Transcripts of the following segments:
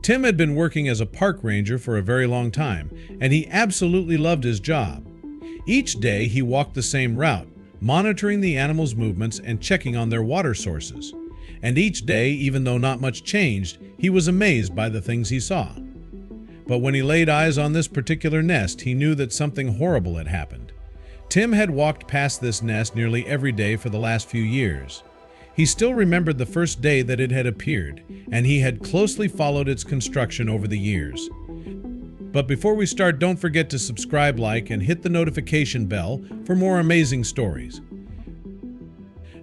Tim had been working as a park ranger for a very long time, and he absolutely loved his job. Each day he walked the same route, monitoring the animals' movements and checking on their water sources. And each day, even though not much changed, he was amazed by the things he saw. But when he laid eyes on this particular nest, he knew that something horrible had happened. Tim had walked past this nest nearly every day for the last few years. He still remembered the first day that it had appeared, and he had closely followed its construction over the years. But before we start, don't forget to subscribe, like, and hit the notification bell for more amazing stories.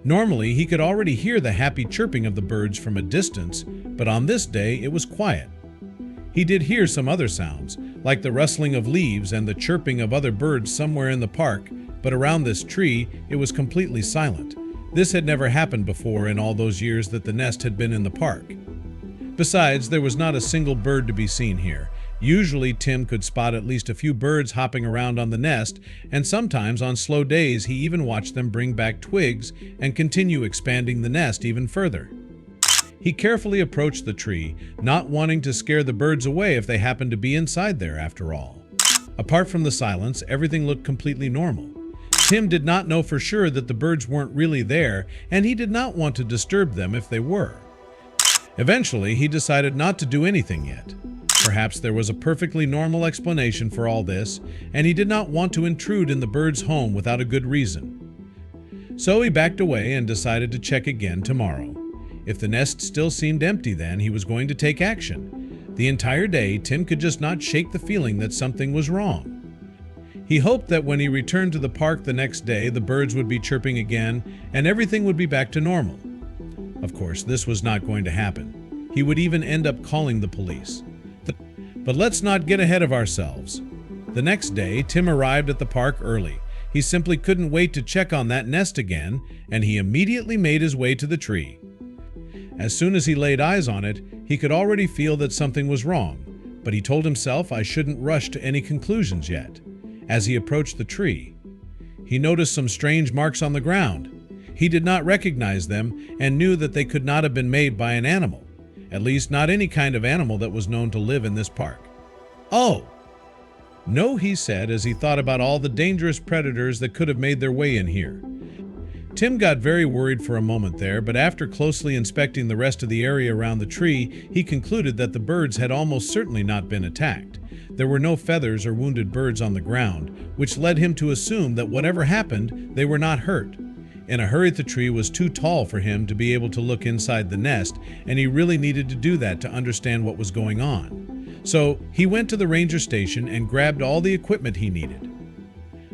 Normally, he could already hear the happy chirping of the birds from a distance, but on this day it was quiet. He did hear some other sounds, like the rustling of leaves and the chirping of other birds somewhere in the park, but around this tree it was completely silent. This had never happened before in all those years that the nest had been in the park. Besides, there was not a single bird to be seen here. Usually, Tim could spot at least a few birds hopping around on the nest, and sometimes on slow days he even watched them bring back twigs and continue expanding the nest even further. He carefully approached the tree, not wanting to scare the birds away if they happened to be inside there after all. Apart from the silence, everything looked completely normal. Tim did not know for sure that the birds weren't really there, and he did not want to disturb them if they were. Eventually, he decided not to do anything yet. Perhaps there was a perfectly normal explanation for all this, and he did not want to intrude in the birds' home without a good reason. So he backed away and decided to check again tomorrow. If the nest still seemed empty, then he was going to take action. The entire day, Tim could just not shake the feeling that something was wrong. He hoped that when he returned to the park the next day, the birds would be chirping again and everything would be back to normal. Of course, this was not going to happen. He would even end up calling the police. But let's not get ahead of ourselves. The next day, Tim arrived at the park early. He simply couldn't wait to check on that nest again, and he immediately made his way to the tree. As soon as he laid eyes on it, he could already feel that something was wrong, but he told himself I shouldn't rush to any conclusions yet. As he approached the tree, he noticed some strange marks on the ground. He did not recognize them and knew that they could not have been made by an animal, at least not any kind of animal that was known to live in this park. "Oh! No," he said as he thought about all the dangerous predators that could have made their way in here. Tim got very worried for a moment there, but after closely inspecting the rest of the area around the tree, he concluded that the birds had almost certainly not been attacked. There were no feathers or wounded birds on the ground, which led him to assume that whatever happened, they were not hurt. In a hurry, the tree was too tall for him to be able to look inside the nest, and he really needed to do that to understand what was going on. So he went to the ranger station and grabbed all the equipment he needed.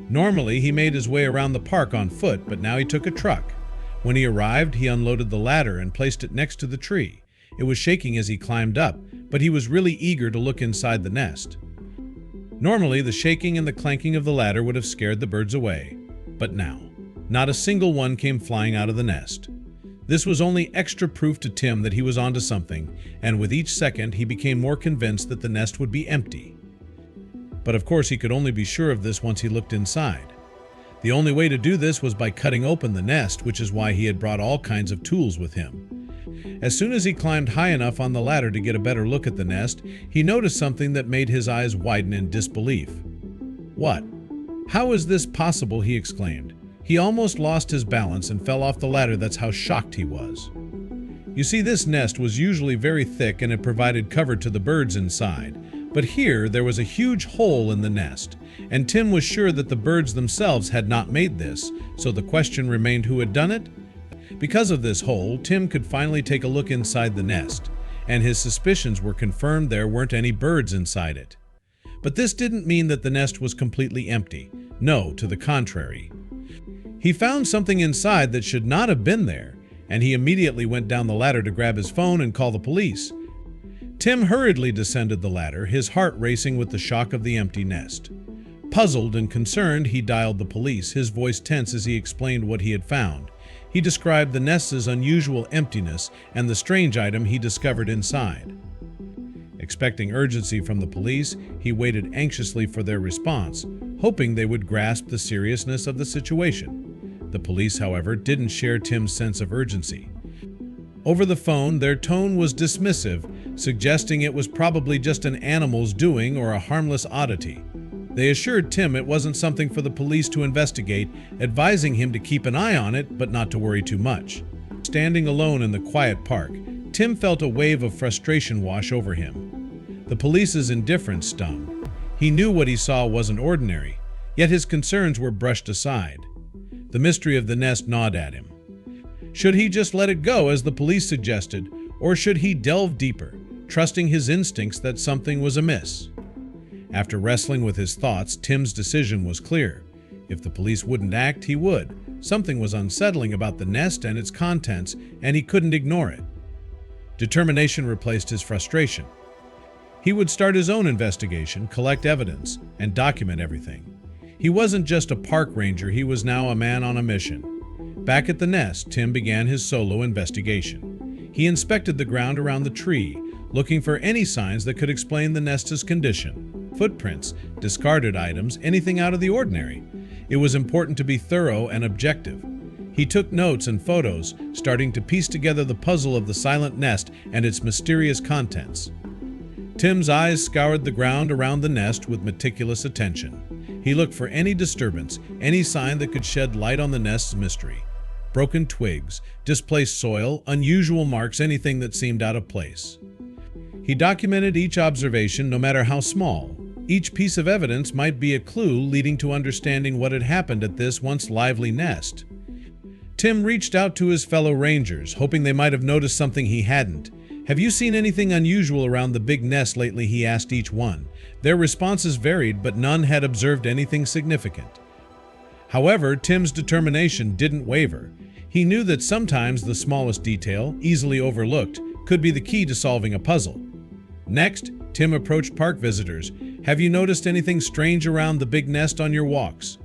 Normally, he made his way around the park on foot, but now he took a truck. When he arrived, he unloaded the ladder and placed it next to the tree. It was shaking as he climbed up, but he was really eager to look inside the nest. Normally, the shaking and the clanking of the ladder would have scared the birds away, but now, not a single one came flying out of the nest. This was only extra proof to Tim that he was onto something, and with each second, he became more convinced that the nest would be empty. But of course, he could only be sure of this once he looked inside. The only way to do this was by cutting open the nest, which is why he had brought all kinds of tools with him. As soon as he climbed high enough on the ladder to get a better look at the nest, he noticed something that made his eyes widen in disbelief. "What? How is this possible?" he exclaimed. He almost lost his balance and fell off the ladder. That's how shocked he was. You see, this nest was usually very thick and it provided cover to the birds inside. But here there was a huge hole in the nest, and Tim was sure that the birds themselves had not made this, so the question remained who had done it? Because of this hole, Tim could finally take a look inside the nest, and his suspicions were confirmed. There weren't any birds inside it. But this didn't mean that the nest was completely empty. No, to the contrary. He found something inside that should not have been there, and he immediately went down the ladder to grab his phone and call the police. Tim hurriedly descended the ladder, his heart racing with the shock of the empty nest. Puzzled and concerned, he dialed the police, his voice tense as he explained what he had found. He described the nest's unusual emptiness and the strange item he discovered inside. Expecting urgency from the police, he waited anxiously for their response, hoping they would grasp the seriousness of the situation. The police, however, didn't share Tim's sense of urgency. Over the phone, their tone was dismissive, suggesting it was probably just an animal's doing or a harmless oddity. They assured Tim it wasn't something for the police to investigate, advising him to keep an eye on it but not to worry too much. Standing alone in the quiet park, Tim felt a wave of frustration wash over him. The police's indifference stung. He knew what he saw wasn't ordinary, yet his concerns were brushed aside. The mystery of the nest gnawed at him. Should he just let it go, as the police suggested, or should he delve deeper, trusting his instincts that something was amiss? After wrestling with his thoughts, Tim's decision was clear. If the police wouldn't act, he would. Something was unsettling about the nest and its contents, and he couldn't ignore it. Determination replaced his frustration. He would start his own investigation, collect evidence, and document everything. He wasn't just a park ranger, he was now a man on a mission. Back at the nest, Tim began his solo investigation. He inspected the ground around the tree, looking for any signs that could explain the nest's condition. Footprints, discarded items, anything out of the ordinary. It was important to be thorough and objective. He took notes and photos, starting to piece together the puzzle of the silent nest and its mysterious contents. Tim's eyes scoured the ground around the nest with meticulous attention. He looked for any disturbance, any sign that could shed light on the nest's mystery. Broken twigs, displaced soil, unusual marks, anything that seemed out of place. He documented each observation, no matter how small. Each piece of evidence might be a clue leading to understanding what had happened at this once lively nest. Tim reached out to his fellow rangers, hoping they might have noticed something he hadn't. "Have you seen anything unusual around the big nest lately?" he asked each one. Their responses varied, but none had observed anything significant. However, Tim's determination didn't waver. He knew that sometimes the smallest detail, easily overlooked, could be the key to solving a puzzle. Next, Tim approached park visitors. "Have you noticed anything strange around the big nest on your walks?"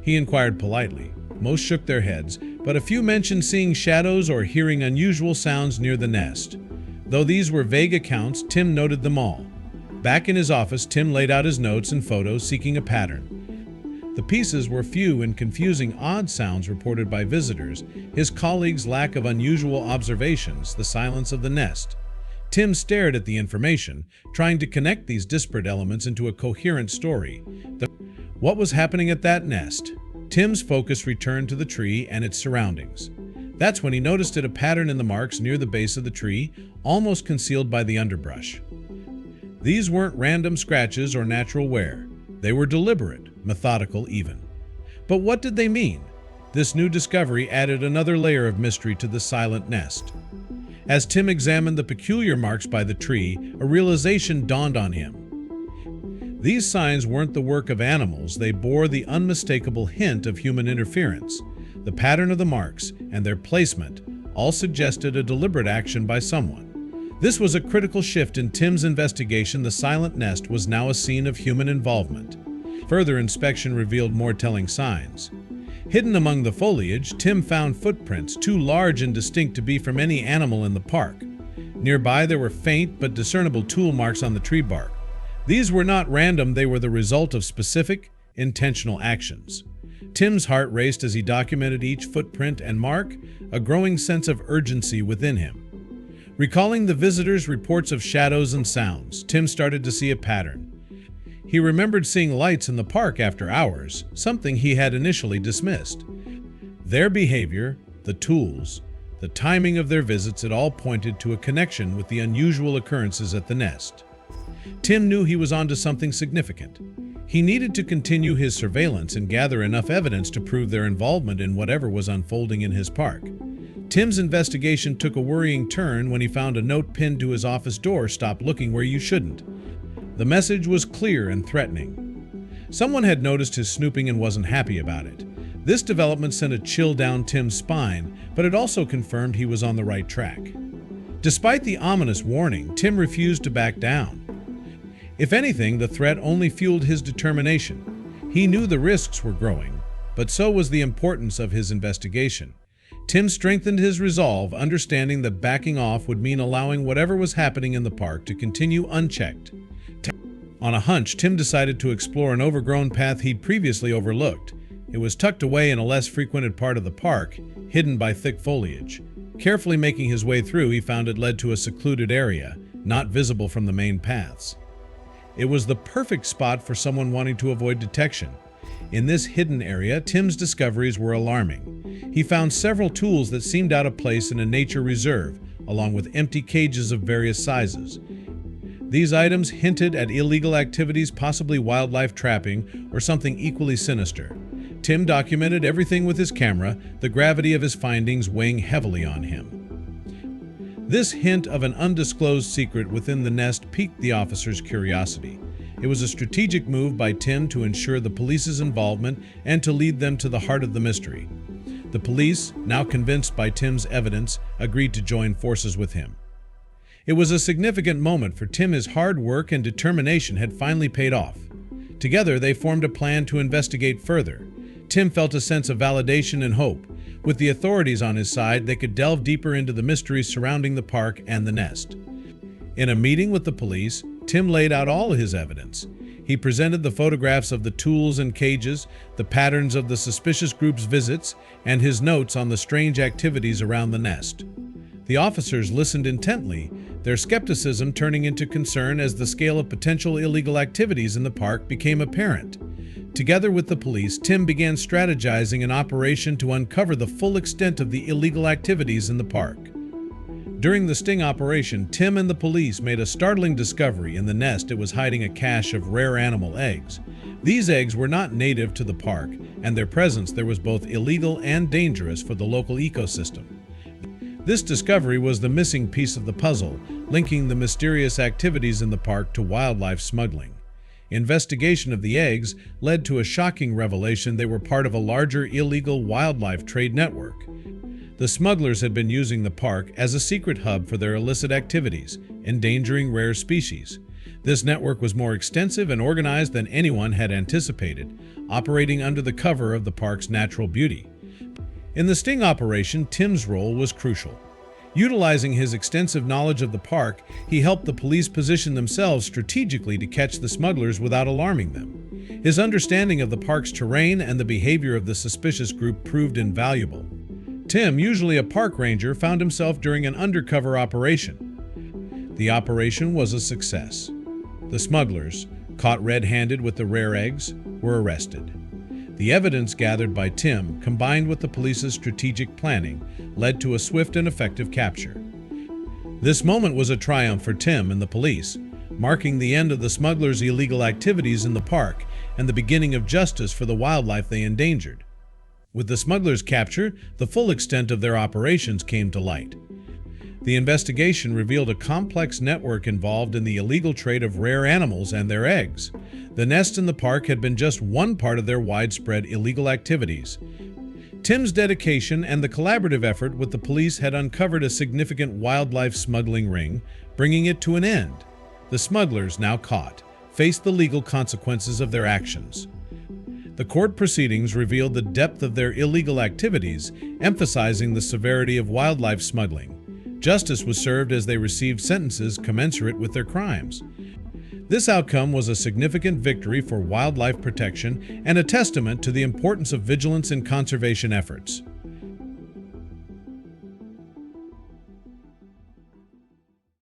He inquired politely. Most shook their heads, but a few mentioned seeing shadows or hearing unusual sounds near the nest. Though these were vague accounts, Tim noted them all. Back in his office, Tim laid out his notes and photos, seeking a pattern. The pieces were few and confusing. Odd sounds reported by visitors, his colleagues' lack of unusual observations, the silence of the nest. Tim stared at the information, trying to connect these disparate elements into a coherent story. What was happening at that nest? Tim's focus returned to the tree and its surroundings. That's when he noticed a pattern in the marks near the base of the tree, almost concealed by the underbrush. These weren't random scratches or natural wear. They were deliberate, methodical even. But what did they mean? This new discovery added another layer of mystery to the silent nest. As Tim examined the peculiar marks by the tree, a realization dawned on him. These signs weren't the work of animals, they bore the unmistakable hint of human interference. The pattern of the marks and their placement all suggested a deliberate action by someone. This was a critical shift in Tim's investigation. The silent nest was now a scene of human involvement. Further inspection revealed more telling signs. Hidden among the foliage, Tim found footprints too large and distinct to be from any animal in the park. Nearby, there were faint but discernible tool marks on the tree bark. These were not random, they were the result of specific, intentional actions. Tim's heart raced as he documented each footprint and mark, a growing sense of urgency within him. Recalling the visitors' reports of shadows and sounds, Tim started to see a pattern. He remembered seeing lights in the park after hours, something he had initially dismissed. Their behavior, the tools, the timing of their visits, it all pointed to a connection with the unusual occurrences at the nest. Tim knew he was onto something significant. He needed to continue his surveillance and gather enough evidence to prove their involvement in whatever was unfolding in his park. Tim's investigation took a worrying turn when he found a note pinned to his office door: "Stop looking where you shouldn't." The message was clear and threatening. Someone had noticed his snooping and wasn't happy about it. This development sent a chill down Tim's spine, but it also confirmed he was on the right track. Despite the ominous warning, Tim refused to back down. If anything, the threat only fueled his determination. He knew the risks were growing, but so was the importance of his investigation. Tim strengthened his resolve, understanding that backing off would mean allowing whatever was happening in the park to continue unchecked. On a hunch, Tim decided to explore an overgrown path he'd previously overlooked. It was tucked away in a less frequented part of the park, hidden by thick foliage. Carefully making his way through, he found it led to a secluded area, not visible from the main paths. It was the perfect spot for someone wanting to avoid detection. In this hidden area, Tim's discoveries were alarming. He found several tools that seemed out of place in a nature reserve, along with empty cages of various sizes. These items hinted at illegal activities, possibly wildlife trapping or something equally sinister. Tim documented everything with his camera, the gravity of his findings weighing heavily on him. This hint of an undisclosed secret within the nest piqued the officer's curiosity. It was a strategic move by Tim to ensure the police's involvement and to lead them to the heart of the mystery. The police, now convinced by Tim's evidence, agreed to join forces with him. It was a significant moment for Tim. His hard work and determination had finally paid off. Together, they formed a plan to investigate further. Tim felt a sense of validation and hope. With the authorities on his side, they could delve deeper into the mysteries surrounding the park and the nest. In a meeting with the police, Tim laid out all his evidence. He presented the photographs of the tools and cages, the patterns of the suspicious group's visits, and his notes on the strange activities around the nest. The officers listened intently, their skepticism turning into concern as the scale of potential illegal activities in the park became apparent. Together with the police, Tim began strategizing an operation to uncover the full extent of the illegal activities in the park. During the sting operation, Tim and the police made a startling discovery. In the nest, it was hiding a cache of rare animal eggs. These eggs were not native to the park, and their presence there was both illegal and dangerous for the local ecosystem. This discovery was the missing piece of the puzzle, linking the mysterious activities in the park to wildlife smuggling. Investigation of the eggs led to a shocking revelation: they were part of a larger illegal wildlife trade network. The smugglers had been using the park as a secret hub for their illicit activities, endangering rare species. This network was more extensive and organized than anyone had anticipated, operating under the cover of the park's natural beauty. In the sting operation, Tim's role was crucial. Utilizing his extensive knowledge of the park, he helped the police position themselves strategically to catch the smugglers without alarming them. His understanding of the park's terrain and the behavior of the suspicious group proved invaluable. Tim, usually a park ranger, found himself during an undercover operation. The operation was a success. The smugglers, caught red-handed with the rare eggs, were arrested. The evidence gathered by Tim, combined with the police's strategic planning, led to a swift and effective capture. This moment was a triumph for Tim and the police, marking the end of the smugglers' illegal activities in the park and the beginning of justice for the wildlife they endangered. With the smugglers' capture, the full extent of their operations came to light. The investigation revealed a complex network involved in the illegal trade of rare animals and their eggs. The nest in the park had been just one part of their widespread illegal activities. Tim's dedication and the collaborative effort with the police had uncovered a significant wildlife smuggling ring, bringing it to an end. The smugglers, now caught, faced the legal consequences of their actions. The court proceedings revealed the depth of their illegal activities, emphasizing the severity of wildlife smuggling. Justice was served as they received sentences commensurate with their crimes. This outcome was a significant victory for wildlife protection and a testament to the importance of vigilance in conservation efforts.